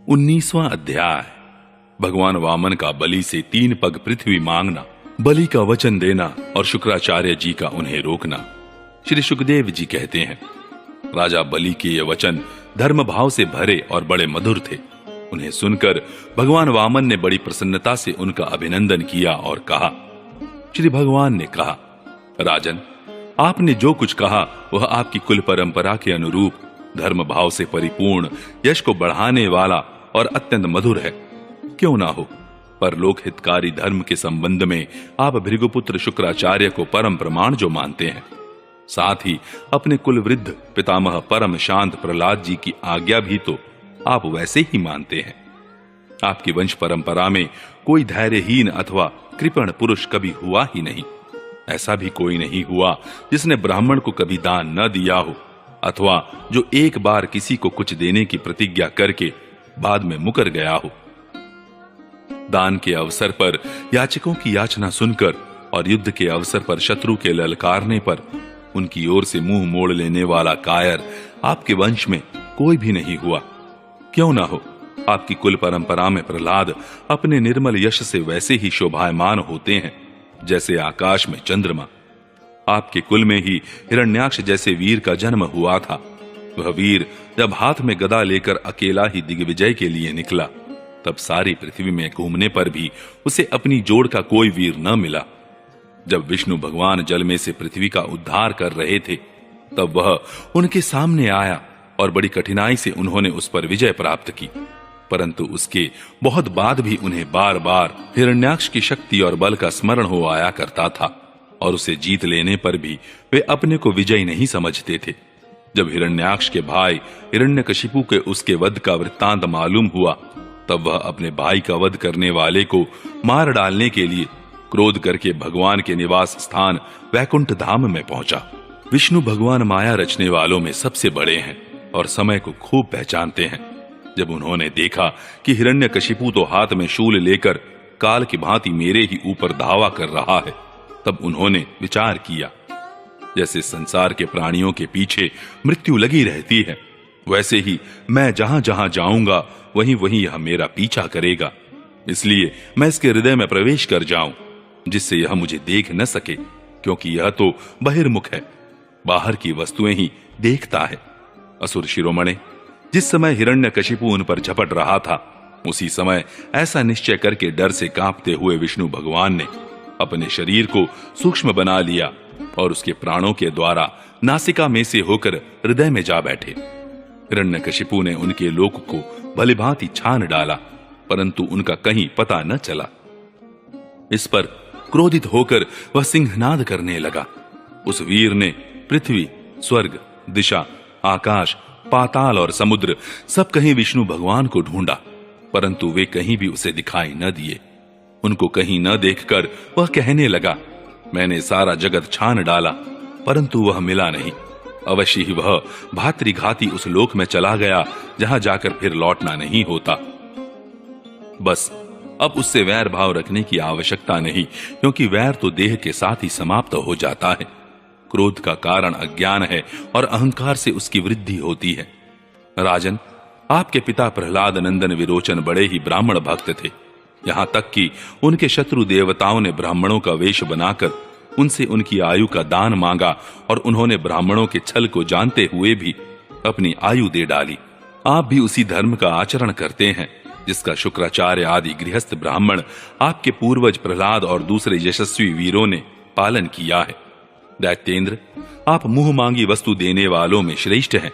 19वां अध्याय। भगवान वामन का बलि से 3 पग पृथ्वी मांगना, बलि का वचन देना और शुक्राचार्य जी का उन्हें रोकना। श्री सुखदेव जी कहते हैं, राजा बलि के ये वचन धर्म भाव से भरे और बड़े मधुर थे। उन्हें सुनकर भगवान वामन ने बड़ी प्रसन्नता से उनका अभिनंदन किया और कहा। श्री भगवान ने कहा, राजन, आपने जो कुछ कहा वह आपकी कुल परंपरा के अनुरूप धर्म भाव से परिपूर्ण, यश को बढ़ाने वाला और अत्यंत मधुर है। क्यों ना हो, परलोक हितकारी धर्म के संबंध में आप भृगुपुत्र शुक्राचार्य को परम प्रमाण जो मानते हैं, साथ ही अपने कुल वृद्ध पितामह परम शांत प्रहलाद जी की आज्ञा भी तो आप वैसे ही मानते हैं। आपकी वंश परंपरा में कोई धैर्यहीन अथवा कृपण पुरुष कभी हुआ ही नहीं। ऐसा भी कोई नहीं हुआ जिसने ब्राह्मण को कभी दान न दिया हो, अथवा जो एक बार किसी को कुछ देने की प्रतिज्ञा करके बाद में मुकर गया हो। दान के अवसर पर याचकों की याचना सुनकर और युद्ध के अवसर पर शत्रु के ललकारने पर उनकी ओर से मुंह मोड़ लेने वाला कायर आपके वंश में कोई भी नहीं हुआ। क्यों ना हो, आपकी कुल परंपरा में प्रहलाद अपने निर्मल यश से वैसे ही शोभायमान होते हैं जैसे आकाश में चंद्रमा। आपके कुल में ही हिरण्याक्ष जैसे वीर का जन्म हुआ था। वह वीर जब हाथ में गदा लेकर अकेला ही दिग्विजय के लिए निकला, तब सारी पृथ्वी में घूमने पर भी उसे अपनी जोड़ का कोई वीर न मिला। जब विष्णु भगवान जल में से पृथ्वी का उद्धार कर रहे थे, तब वह उनके सामने आया और बड़ी कठिनाई से उन्होंने उस पर विजय प्राप्त की। परंतु उसके बहुत बाद भी उन्हें बार बार हिरण्याक्ष की शक्ति और बल का स्मरण हो आया करता था, और उसे जीत लेने पर भी वे अपने को विजयी नहीं समझते थे। जब हिरण्याक्ष के भाई हिरण्यकशिपु के उसके वध का वृत्तांत मालूम हुआ, तब वह अपने भाई का वध करने वाले को मार डालने के लिए क्रोध करके भगवान के निवास स्थान वैकुंठ धाम में पहुंचा। विष्णु भगवान माया रचने वालों में सबसे बड़े हैं और समय को खूब पहचानते हैं। जब उन्होंने देखा कि हिरण्यकशिपु तो हाथ में शूल लेकर काल की भांति मेरे ही ऊपर धावा कर रहा है, तब उन्होंने विचार किया, जैसे संसार के प्राणियों के पीछे मृत्यु लगी रहती है, वैसे ही मैं जहां जहां जाऊंगा वहीं वहीं यह मेरा पीछा करेगा। इसलिए मैं इसके हृदय में प्रवेश कर जाऊं, जिससे यह मुझे देख न सके, क्योंकि यह तो बहिर्मुख है, बाहर की वस्तुएं ही देखता है। असुर शिरोमणे, जिस समय हिरण्यकशिपु उन पर झपट रहा था, उसी समय ऐसा निश्चय करके डर से कांपते हुए विष्णु भगवान ने अपने शरीर को सूक्ष्म बना लिया और उसके प्राणों के द्वारा नासिका में से होकर हृदय में जा बैठे। हिरण्यकशिपु ने उनके लोक को भलीभांति छान डाला, परंतु उनका कहीं पता न चला। इस पर क्रोधित होकर वह सिंहनाद करने लगा। उस वीर ने पृथ्वी, स्वर्ग, दिशा, आकाश, पाताल और समुद्र सब कहीं विष्णु भगवान को ढूंढा, परंतु वे कहीं भी उसे दिखाई न दिए। उनको कहीं न देखकर वह कहने लगा, मैंने सारा जगत छान डाला, परंतु वह मिला नहीं। अवश्य ही वह भातृघाती उस लोक में चला गया जहां जाकर फिर लौटना नहीं होता। बस अब उससे वैर भाव रखने की आवश्यकता नहीं, क्योंकि वैर तो देह के साथ ही समाप्त हो जाता है। क्रोध का कारण अज्ञान है और अहंकार से उसकी वृद्धि होती है। राजन, आपके पिता प्रहलाद नंदन विरोचन बड़े ही ब्राह्मण भक्त थे। यहां तक कि उनके शत्रु देवताओं ने ब्राह्मणों का वेश बनाकर उनसे उनकी आयु का दान मांगा, और उन्होंने ब्राह्मणों के छल को जानते हुए भी अपनी आयु दे डाली। आप भी उसी धर्म का आचरण करते हैं जिसका शुक्राचार्य आदि गृहस्थ ब्राह्मण आपके पूर्वज प्रहलाद और दूसरे यशस्वी वीरों ने पालन किया है। दैत्येंद्र, आप मुंह मांगी वस्तु देने वालों में श्रेष्ठ हैं।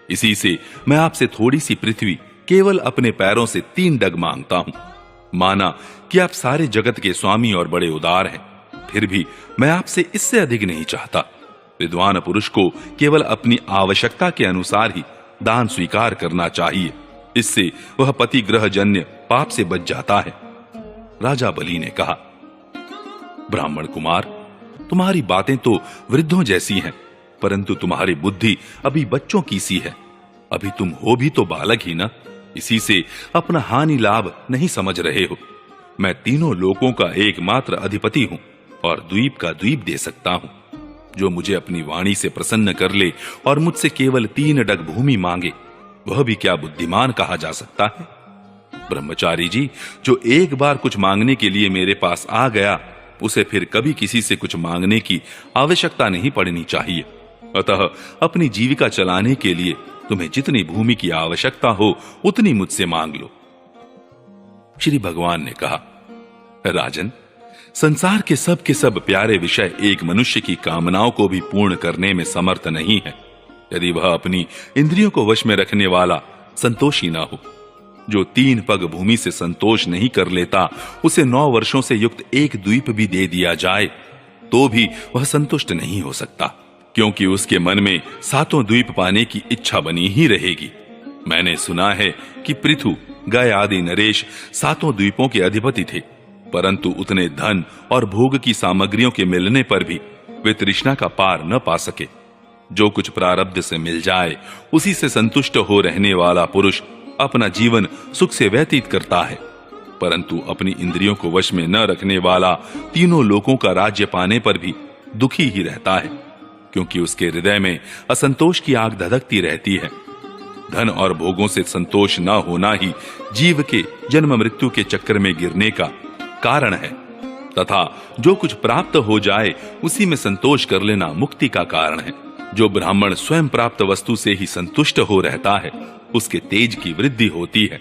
इसी से मैं आपसे थोड़ी सी पृथ्वी केवल अपने पैरों से 3 डग मांगता हूं। माना कि आप सारे जगत के स्वामी और बड़े उदार हैं, फिर भी मैं आपसे इससे अधिक नहीं चाहता। विद्वान पुरुष को केवल अपनी आवश्यकता के अनुसार ही दान स्वीकार करना चाहिए, इससे वह पतिग्रह जन्य पाप से बच जाता है। राजा बलि ने कहा, ब्राह्मण कुमार, तुम्हारी बातें तो वृद्धों जैसी हैं, परंतु तुम्हारी बुद्धि अभी बच्चों की सी है। अभी तुम हो भी तो बालक ही ना, इसी से अपना हानि लाभ नहीं समझ रहे हो। मैं तीनों लोकों का एकमात्र अधिपति हूं और द्वीप का द्वीप दे सकता हूं। जो मुझे अपनी वाणी से प्रसन्न कर ले और मुझसे केवल 3 डग भूमि मांगे, वह भी क्या बुद्धिमान कहा जा सकता है? ब्रह्मचारी जी, जो एक बार कुछ मांगने के लिए मेरे पास आ गया, उसे फिर कभी किसी से कुछ मांगने की आवश्यकता नहीं पड़नी चाहिए। अतः अपनी जीविका चलाने के लिए तुम्हें जितनी भूमि की आवश्यकता हो उतनी मुझसे मांग लो। श्री भगवान ने कहा, राजन, संसार के सब प्यारे विषय एक मनुष्य की कामनाओं को भी पूर्ण करने में समर्थ नहीं है, यदि वह अपनी इंद्रियों को वश में रखने वाला संतोषी ना हो। जो 3 पग भूमि से संतोष नहीं कर लेता, उसे 9 वर्षों से युक्त एक द्वीप भी दे दिया जाए तो भी वह संतुष्ट नहीं हो सकता, क्योंकि उसके मन में 7 द्वीप पाने की इच्छा बनी ही रहेगी। मैंने सुना है कि पृथु, गय आदि नरेश 7 द्वीपों के अधिपति थे, परंतु उतने धन और भोग की सामग्रियों के मिलने पर भी वे तृष्णा का पार न पा सके। जो कुछ प्रारब्ध से मिल जाए उसी से संतुष्ट हो रहने वाला पुरुष अपना जीवन सुख से व्यतीत करता है, परंतु अपनी इंद्रियों को वश में न रखने वाला तीनों लोकों का राज्य पाने पर भी दुखी ही रहता है, क्योंकि उसके हृदय में असंतोष की आग धधकती रहती है। धन और भोगों से संतोष न होना ही जीव के जन्म मृत्यु के चक्कर में गिरने का कारण है, तथा जो कुछ प्राप्त हो जाए उसी में संतोष कर लेना मुक्ति का कारण है। जो ब्राह्मण स्वयं प्राप्त वस्तु से ही संतुष्ट हो रहता है, उसके तेज की वृद्धि होती है।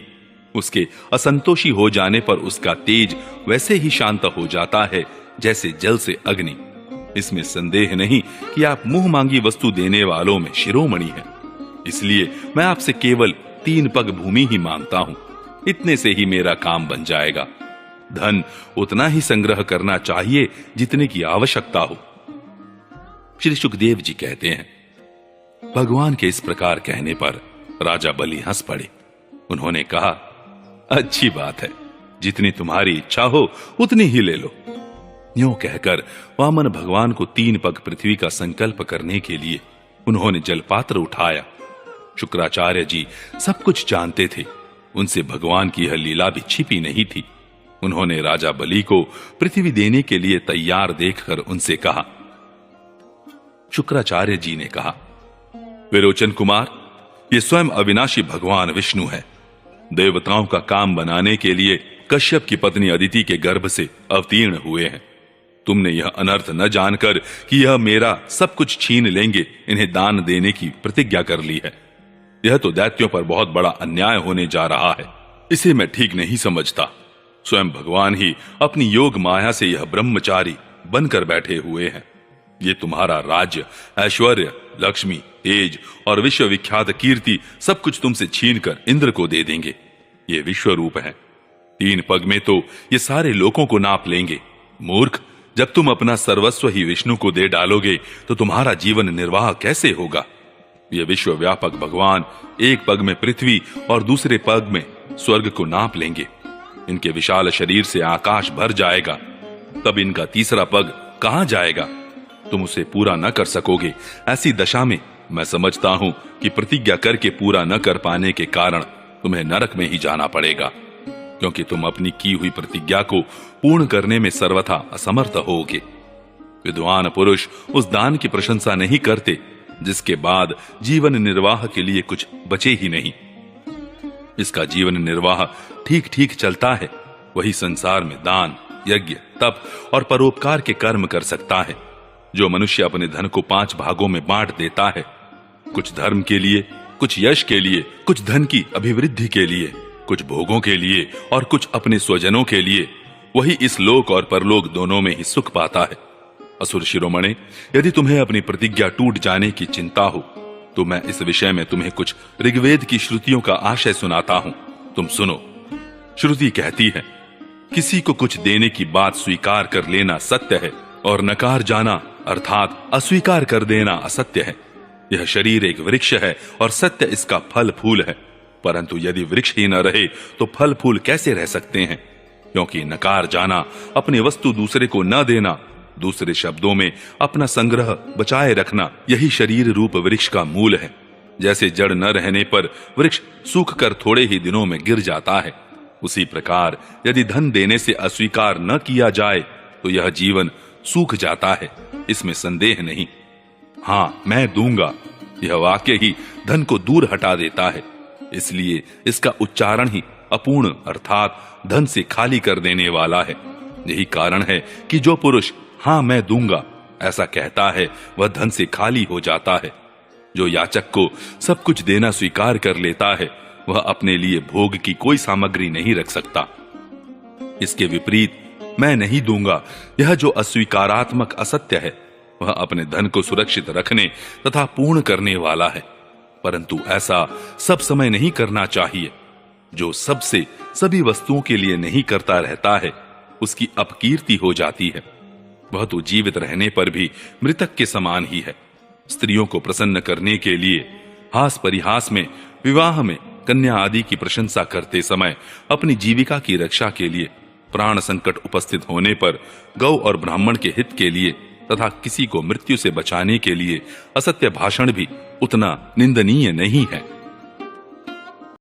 उसके असंतोषी हो जाने पर उसका तेज वैसे ही शांत हो जाता है जैसे जल से अग्नि। इसमें संदेह नहीं कि आप मुंह मांगी वस्तु देने वालों में शिरोमणि हैं। इसलिए मैं आपसे केवल 3 पग भूमि ही मांगता हूं, इतने से ही मेरा काम बन जाएगा। धन उतना ही संग्रह करना चाहिए जितने की आवश्यकता हो। श्री सुखदेव जी कहते हैं, भगवान के इस प्रकार कहने पर राजा बलि हंस पड़े। उन्होंने कहा, अच्छी बात है, जितनी तुम्हारी इच्छा हो उतनी ही ले लो। यूं कहकर वामन भगवान को 3 पग पृथ्वी का संकल्प करने के लिए उन्होंने जलपात्र उठाया। शुक्राचार्य जी सब कुछ जानते थे, उनसे भगवान की यह लीला भी छिपी नहीं थी। उन्होंने राजा बलि को पृथ्वी देने के लिए तैयार देखकर उनसे कहा। शुक्राचार्य जी ने कहा, विरोचन कुमार, ये स्वयं अविनाशी भगवान विष्णु है। देवताओं का काम बनाने के लिए कश्यप की पत्नी अदिति के गर्भ से अवतीर्ण हुए हैं। तुमने यह अनर्थ न जानकर कि यह मेरा सब कुछ छीन लेंगे, इन्हें दान देने की प्रतिज्ञा कर ली है। यह तो दैत्यों पर बहुत बड़ा अन्याय होने जा रहा है, इसे मैं ठीक नहीं समझता। स्वयं भगवान ही अपनी योग माया से यह ब्रह्मचारी बनकर बैठे हुए हैं। ये तुम्हारा राज्य, ऐश्वर्य, लक्ष्मी, तेज और विश्व विख्यात कीर्ति सब कुछ तुमसे छीनकर इंद्र को दे देंगे। ये विश्व रूप है। 3 पग में तो ये सारे लोकों को नाप लेंगे। मूर्ख, जब तुम अपना सर्वस्व ही विष्णु को दे डालोगे तो तुम्हारा जीवन निर्वाह कैसे होगा? ये विश्व व्यापक भगवान एक पग में पृथ्वी और दूसरे पग में स्वर्ग को नाप लेंगे। इनके विशाल शरीर से आकाश भर जाएगा, तब इनका तीसरा पग कहां जाएगा? तुम उसे पूरा न कर सकोगे। ऐसी दशा में मैं समझता हूं कि प्रतिज्ञा करके पूरा न कर पाने के कारण तुम्हें नरक में ही जाना पड़ेगा, क्योंकि तुम अपनी की हुई प्रतिज्ञा को पूर्ण करने में सर्वथा असमर्थ होगे। विद्वान पुरुष उस दान की प्रशंसा नहीं करते जिसके बाद जीवन निर्वाह के लिए कुछ बचे ही नहीं। इसका जीवन निर्वाह ठीक ठीक चलता है, वही संसार में दान, यज्ञ, तप और परोपकार के कर्म कर सकता है। जो मनुष्य अपने धन को 5 भागों में बांट देता है, कुछ धर्म के लिए, कुछ यश के लिए, कुछ धन की अभिवृद्धि के लिए, कुछ भोगों के लिए और कुछ अपने स्वजनों के लिए, वही इस लोक और परलोक दोनों में ही सुख पाता है। असुर शिरोमणे, यदि तुम्हें अपनी प्रतिज्ञा टूट जाने की चिंता हो तो मैं इस विषय में तुम्हें कुछ ऋग्वेद की श्रुतियों का आशय सुनाता हूं। तुम सुनो। श्रुति कहती है, किसी को कुछ देने की बात स्वीकार कर लेना सत्य है और नकार जाना अर्थात अस्वीकार कर देना असत्य है। यह शरीर एक वृक्ष है और सत्य इसका फल फूल है, परंतु यदि वृक्ष ही न रहे तो फल फूल कैसे रह सकते हैं? क्योंकि नकार जाना अपनी वस्तु दूसरे को न देना, दूसरे शब्दों में अपना संग्रह बचाए रखना, यही शरीर रूप वृक्ष का मूल है। जैसे जड़ न रहने पर वृक्ष सूख कर थोड़े ही दिनों में गिर जाता है, उसी प्रकार यदि धन देने से अस्वीकार न किया जाए तो यह जीवन सूख जाता है, इसमें संदेह नहीं। हां, मैं दूंगा, यह वाक्य ही धन को दूर हटा देता है, इसलिए इसका उच्चारण ही अपूर्ण अर्थात धन से खाली कर देने वाला है। यही कारण है कि जो पुरुष हाँ मैं दूंगा ऐसा कहता है वह धन से खाली हो जाता है। जो याचक को सब कुछ देना स्वीकार कर लेता है वह अपने लिए भोग की कोई सामग्री नहीं रख सकता। इसके विपरीत मैं नहीं दूंगा यह जो अस्वीकारात्मक असत्य है वह अपने धन को सुरक्षित रखने तथा पूर्ण करने वाला है, परंतु ऐसा सब समय नहीं करना चाहिए। जो सबसे सभी वस्तुओं के लिए नहीं करता रहता है उसकी अपकीर्ति हो जाती है। वह तो जीवित रहने पर भी मृतक के समान ही है। स्त्रियों को प्रसन्न करने के लिए हास परिहास में, विवाह में कन्या आदि की प्रशंसा करते समय अपनी जीविका की रक्षा के लिए, प्राण संकट उपस्थित होने पर गौ और ब्राह्मण के हित के लिए तथा किसी को मृत्यु से बचाने के लिए असत्य भाषण भी उतना निंदनीय नहीं है।